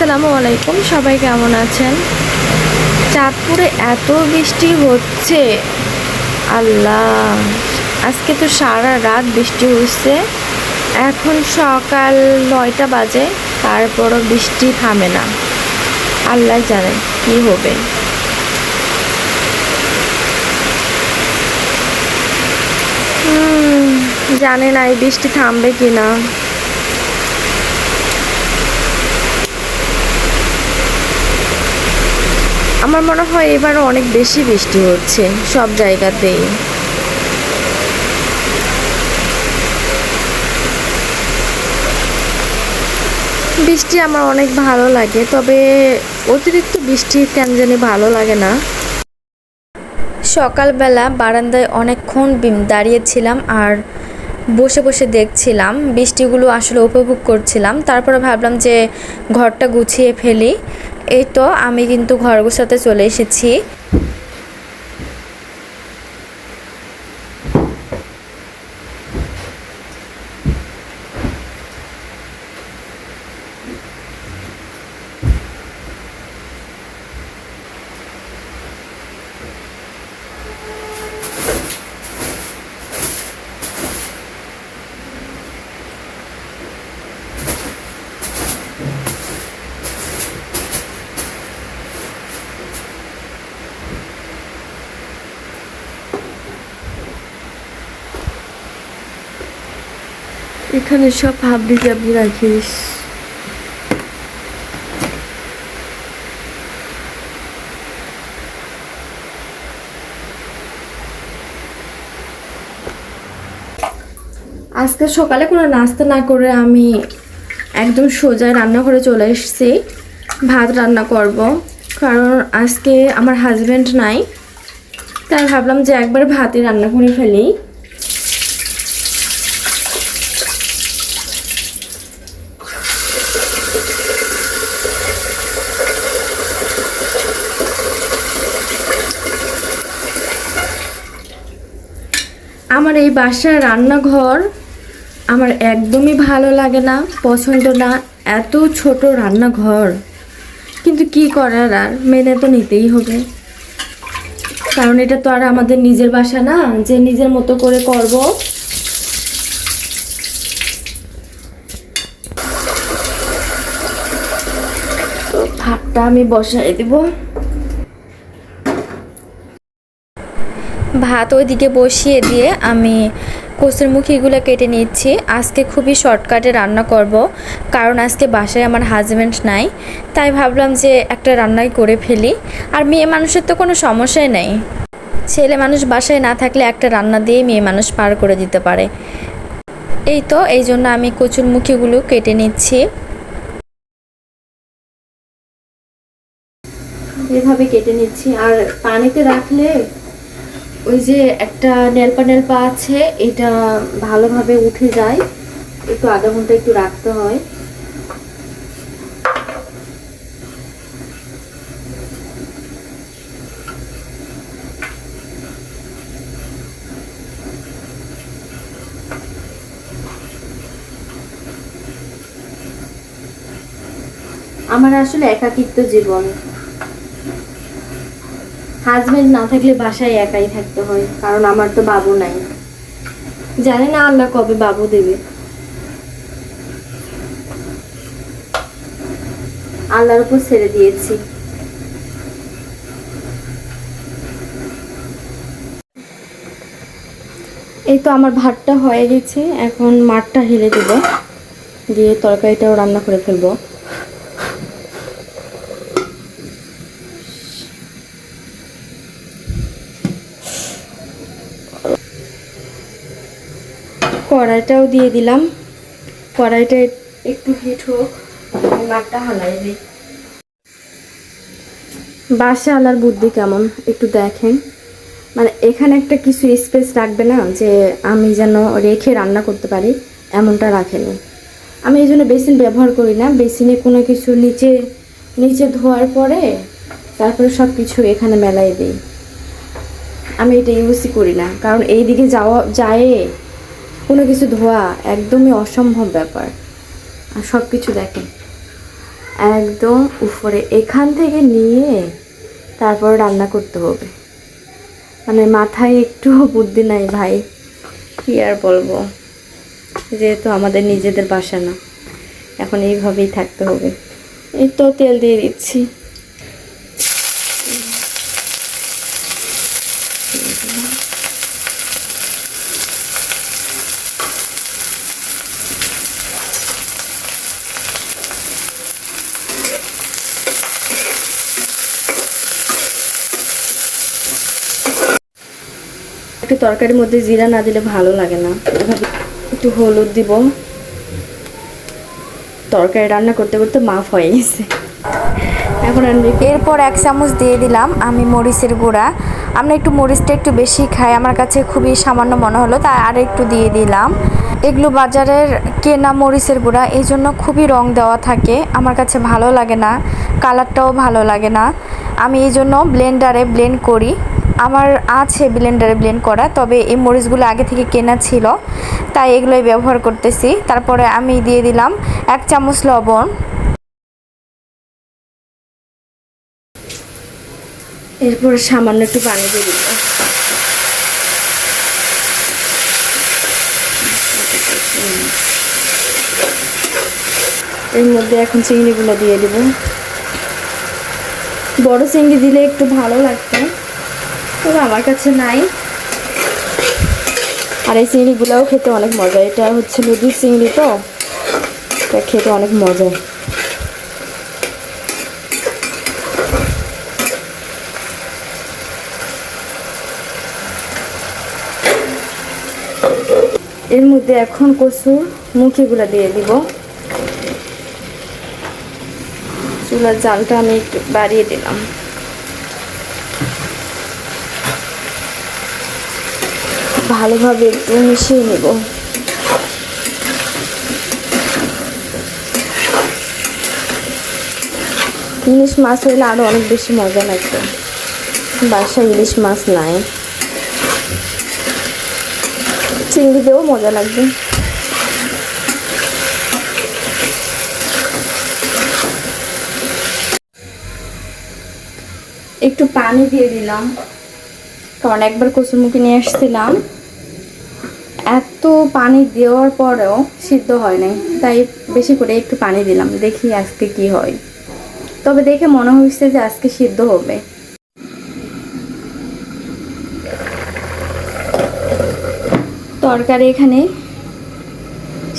আসসালামু আলাইকুম, সবাই কেমন আছেন? চাঁদপুরে এত বৃষ্টি হচ্ছে, আল্লাহ! আজকে তো সারা রাত বৃষ্টি হচ্ছে। এখন সকাল 9টা বাজে, তারপরও বৃষ্টি থামে না। আল্লাহ জানে কি হবে। জানে না এই বৃষ্টি থামবে কিনা। আমার মনে হয় এবারও অনেক বেশি বৃষ্টি হচ্ছে সব জায়গাতেই। বৃষ্টি আমার অনেক ভালো লাগে, তবে অতিরিক্ত বৃষ্টি কেন জানি ভালো লাগে না। সকালবেলা বারান্দায় অনেকক্ষণ দাঁড়িয়েছিলাম আর বসে বসে দেখছিলাম, বৃষ্টিগুলো আসলে উপভোগ করছিলাম। তারপরে ভাবলাম যে ঘরটা গুছিয়ে ফেলি। এই তো আমি কিন্তু ঘর গোছাতে চলে এসেছি। এখানে সব হাবড়ি জাবড়ি রাখিস। আজকে সকালে কোনো নাস্তা না করে আমি একদম সোজা রান্নাঘরে চলে এসেছি। ভাত রান্না করব, কারণ আজকে আমার হাজব্যান্ড নাই। তাই ভাবলাম যে একবার ভাতই রান্না করে ফেলি। আমার এই বাসার রান্নাঘর আমার একদমই ভালো লাগে না, পছন্দ না। এত ছোট রান্নাঘর, কিন্তু কি করার, আর মেনে তো নিতেই হবে। কারণ এটা তো আর আমাদের নিজের বাসা না যে নিজের মতো করে করব। তো ভাতটা আমি বসাই দিব। ভাত ওইদিকে বসিয়ে দিয়ে আমি কচুরমুখীগুলো কেটে নিচ্ছি। আজকে খুবই শর্টকাটে রান্না করব, কারণ আজকে বাসায় আমার হাজব্যান্ড নাই। তাই ভাবলাম যে একটা রান্নাই করে ফেলি। আর মেয়ে মানুষের তো কোনো সমস্যাই নেই, ছেলে মানুষ বাসায় না থাকলে একটা রান্না দিয়ে মেয়ে মানুষ পার করে দিতে পারে। এই তো এই জন্য আমি কচুরমুখীগুলো কেটে নিচ্ছি। এভাবে কেটে নিচ্ছি। আর পানিতে রাখলে ওই যে একটা নেলপা নেলপা আছে, এটা ভালোভাবে উঠে যায়। একটু আধা ঘন্টা একটু রাখতে হয়। আমার আসলে একাকিত্ব জীবন। হাজবেন্ড না থাকলে বাসায় একাই থাকতে হয়, কারণ আমার তো বাবু নাই। জানি না আল্লাহ কবে বাবু দেবে। আল্লাহর উপর ছেড়ে দিয়েছি। এই তো আমার ভাতটা হয়ে গেছে, এখন মাঠটা হেলে দেব, দিয়ে তরকারিটাও রান্না করে ফেলবো। কড়াইটাও দিয়ে দিলাম। কড়াইটা একটু হিট হোক, মাঠটা হালাই দিই। বাসা আলার বুদ্ধি কেমন একটু দেখেন। মানে এখানে একটা কিছু স্পেস রাখবে না যে আমি যেন রেখে রান্না করতে পারি, এমনটা রাখেনি। আমি এই জন্য বেসিন ব্যবহার করি না। বেসিনে কোনো কিছু নিচে নিচে ধোয়ার পরে তারপরে সব কিছু এখানে মেলাই দিই। আমি এটা ইউজই করি না, কারণ এই দিকে যায় কোনো কিছু ধোয়া একদমই অসম্ভব ব্যাপার। আর সব কিছু দেখেন একদম উপরে, এখান থেকে নিয়ে তারপর রান্না করতে হবে। মানে মাথায় একটু বুদ্ধি নাই ভাই, কি আর বলবো, যেহেতু আমাদের নিজেদের বাসা না, এখন এইভাবেই থাকতে হবে। এই তো তেল দিয়ে দিচ্ছি। একটু তরকারির মধ্যে জিরা না দিলে ভালো লাগে না, এভাবে একটু হলুদ দিব। তরকারি রান্না করতে করতে মাফ হয়ে গেছে। এখন এরপর 1 চামচ দিয়ে দিলাম আমি মরিচের গুঁড়া। আমরা একটু মরিচটা একটু বেশি খাই, আমার কাছে খুবই সামান্য মনে হলো, তাই আর একটু দিয়ে দিলাম। এগুলো বাজারের কেনা মরিচের গুঁড়া, এই জন্য খুবই রং দেওয়া থাকে, আমার কাছে ভালো লাগে না, কালারটাও ভালো লাগে না। আমি এই জন্য ব্লেন্ডারে ব্লেন্ড করি। আমার আছে ব্লেন্ডারে ব্লেন্ড করা, তবে এই মরিচগুলো আগে থেকে কেনা ছিল, তাই এগুলোই ব্যবহার করতেছি। তারপরে আমি দিয়ে দিলাম 1 চামচ লবণ। এরপর সামান্য একটু পানি দিয়ে দিব। এর মধ্যে এখন চিংড়িগুলো দিয়ে দিব। বড় চিংড়ি দিলে একটু ভালো লাগতো, তবে আমার কাছে নাই। আর এই চিংড়িগুলোও খেতে অনেক মজা, এটা হচ্ছে নদীর চিংড়ি, তো এটা খেতে অনেক মজা। এর মধ্যে এখন কচুর মুখিগুলো দিয়ে দিব। চুলার জালটা আমি একটু বাড়িয়ে দিলাম। ভালোভাবে একটু মিশিয়ে নেব। ইলিশ মাছ হইলে আরো অনেক বেশি মজা লাগতো, বাসায় ইলিশ মাছ নাই, চিংড়ি দিয়েও মজা লাগবে। একটু পানি দিয়ে দিলাম, কারণ একবার কচুরমুখী নিয়ে আসছিলাম, এত পানি দেওয়ার পরেও সিদ্ধ হয় নাই, তাই বেশি করে একটু পানি দিলাম, দেখি আজকে কি হয়। তবে দেখে মনে হচ্ছে যে আজকে সিদ্ধ হবে। তরকারি এখানে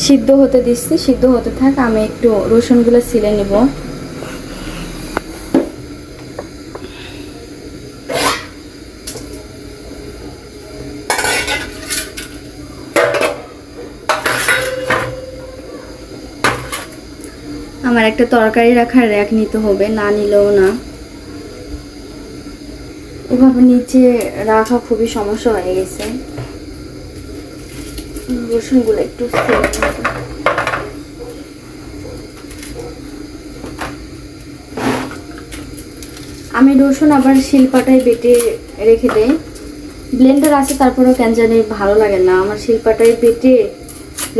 সিদ্ধ হতে দিচ্ছি, সিদ্ধ হতে থাক, আমি একটু রসুনগুলো ছিলে নিব। আমার একটা তরকারি রাখার র্যাক নিতে হবে, না নিলেও না, এভাবে নিচে রাখা খুবই সমস্যা হয়ে গেছে। রসুনগুলো একটু আমি রসুন আবার শিলপাটায় বেটে রেখে দেই, ব্লেন্ডার আছে তারপরেও কেন জানি ভালো লাগে না, আমার শিলপাটায় বেটে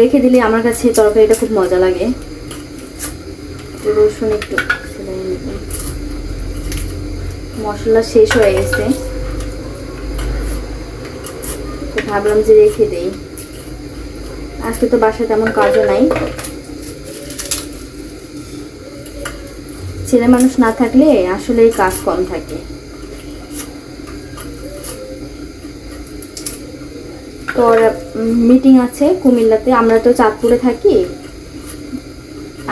রেখে দিলে আমার কাছে তরকারিটা খুব মজা লাগে। রসুন একটু মশলা শেষ হয়ে গেছে, তো ভাবলাম যে রেখে দেই, আজকে তো বাসায় তেমন কাজও নাই, ছেলে মানুষ না থাকলে আসলে কাজ কম থাকে। তো মিটিং আছে কুমিল্লাতে, আমরা তো চাঁদপুরে থাকি,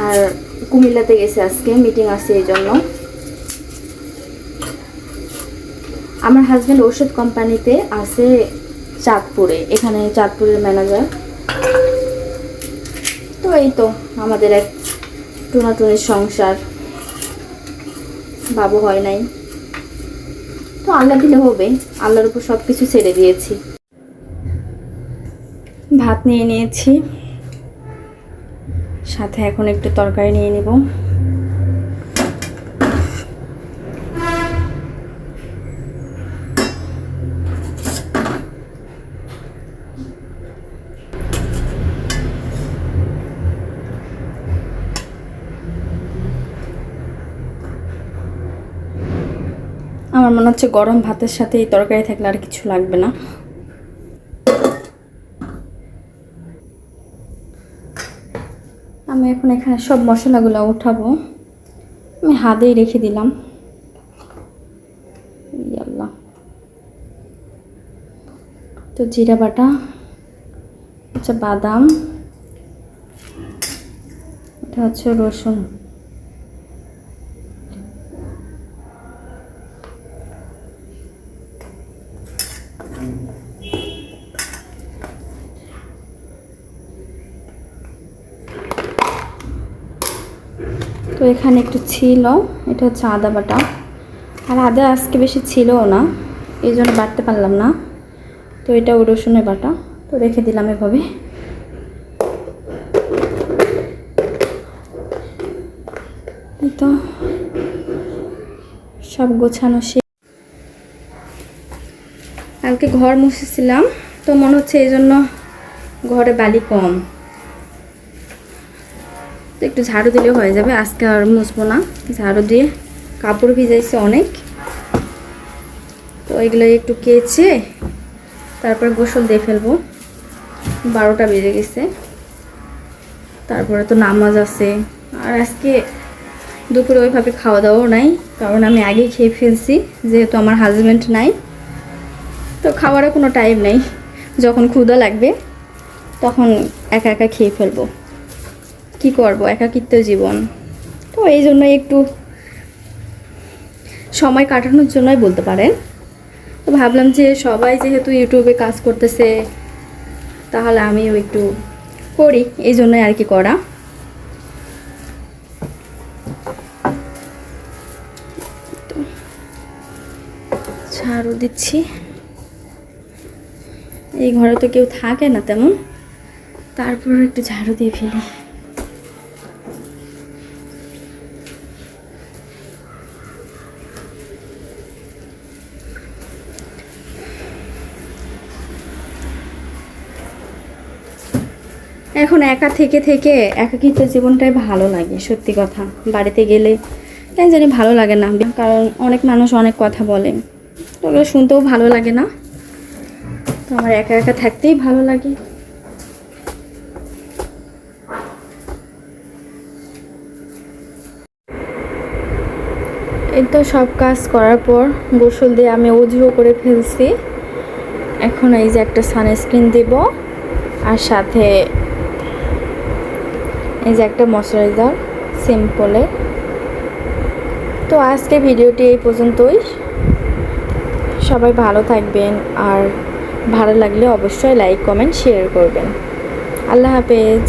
আর কুমিল্লাতে গেছে আজকে, মিটিং আছে এই জন্য। আমার হাজবেন্ড ওষুধ কোম্পানিতে আছে চাঁদপুরে, এখানে চাঁদপুরের ম্যানেজার। তো এই তো আমাদের এক টুনাটুনির সংসার, বাবু হয় নাই, তো আল্লাহ দিলে হবে, আল্লাহর উপর সব কিছু ছেড়ে দিয়েছি। ভাত নিয়ে নিয়েছি, সাথে এখন একটু তরকারি নিয়ে নিব। আমার মনে হচ্ছে গরম ভাতের সাথে এই তরকারি থাকলে আর কিছু লাগবে না। আমি এখন এখানে সব মশলাগুলো উঠাবো। আমি হাতেই রেখে দিলাম। আল্লাহ, তো জিরা বাটা, আচ্ছা বাদাম, এটা হচ্ছে রসুন, তো এখানে একটু ছিল, এটা হচ্ছে আদা বাটা। আর আদা আজকে বেশি ছিলও না, এই জন্য বাটতে পারলাম না। তো এটাও রসুনের বাটা, তো রেখে দিলাম এভাবে। এই তো সব গোছানো শেষ। কালকে ঘর মুছেছিলাম, তো মনে হচ্ছে এই জন্য ঘরে বালি কম, তো একটু ঝাড়ু দিলেও হয়ে যাবে। আজকে আর মুছবো না, ঝাড়ু দিয়ে কাপড় ভিজাইছে অনেক, তো এগুলো একটু কেচে তারপর গোসল দিয়ে ফেলবো। 12টা বেজে গেছে, তারপরে তো নামাজ আছে। আর আজকে দুপুরে ওইভাবে খাওয়া দাওয়াও নাই, কারণ আমি আগেই খেয়ে ফেলছি, যেহেতু আমার হাজব্যান্ড নাই, তো খাওয়ারও কোনো টাইম নেই। যখন ক্ষুধা লাগবে তখন একা একা খেয়ে ফেলবো, কি করব, একাকিত্ব জীবন। তো এই জন্য একটু সময় কাটানোর জন্যই বলতে পারেন। তো ভাবলাম যে সবাই যেহেতু ইউটিউবে কাজ করতেছে, তাহলে আমিও একটু করি, এই জন্যই আর কি করা। ঝাড়ু দিচ্ছি, এই ঘরে তো কেউ থাকে না তেমন, তারপর একটু ঝাড়ু দিয়ে ফেলি। এখন একা থেকে থেকে একাকিত্ব জীবনটাই ভালো লাগে, সত্যি কথা। বাড়িতে গেলে কেন জানি ভালো লাগে না, কারণ অনেক মানুষ অনেক কথা বলে, তো ওগুলো শুনতেও ভালো লাগে না। তো আমার একা একা থাকতেই ভালো লাগে। এই তো সব কাজ করার পর গোসল দিয়ে আমি অজুও করে ফেলছি। এখন এই যে একটা সানস্ক্রিন দেব, আর সাথে এই যে একটা ময়শ্চারাইজার সিম্পলে। তো আজকে ভিডিওটি এই পর্যন্তই। সবাই ভালো থাকবেন, আর ভালো লাগলে অবশ্যই লাইক কমেন্ট শেয়ার করবেন। আল্লাহ হাফেজ।